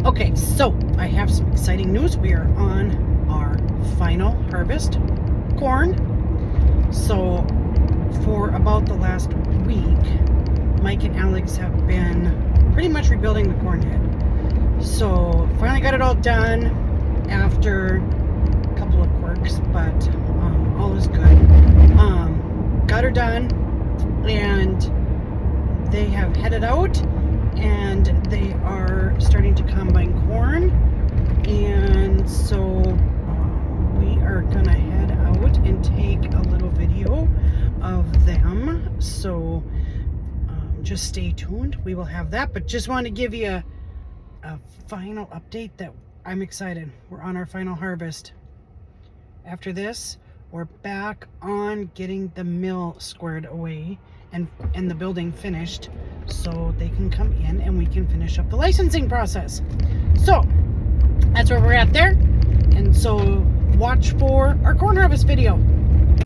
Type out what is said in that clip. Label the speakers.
Speaker 1: Okay, so I have some exciting news. We are on our final harvest corn. So for about the last week, Mike and Alex have been pretty much rebuilding the corn head. So finally got it all done after a couple of quirks, but all is good. Got her done, and they have headed out, and they are starting to combine corn. And so we are gonna head out and take a little video of them. So just stay tuned. We will have that, but just want to give you a final update that I'm excited. We're on our final harvest. After this, we're back on getting the mill squared away and the building finished, so they can come in and we can finish up the licensing process. So that's where we're at there. And so watch for our corn harvest video.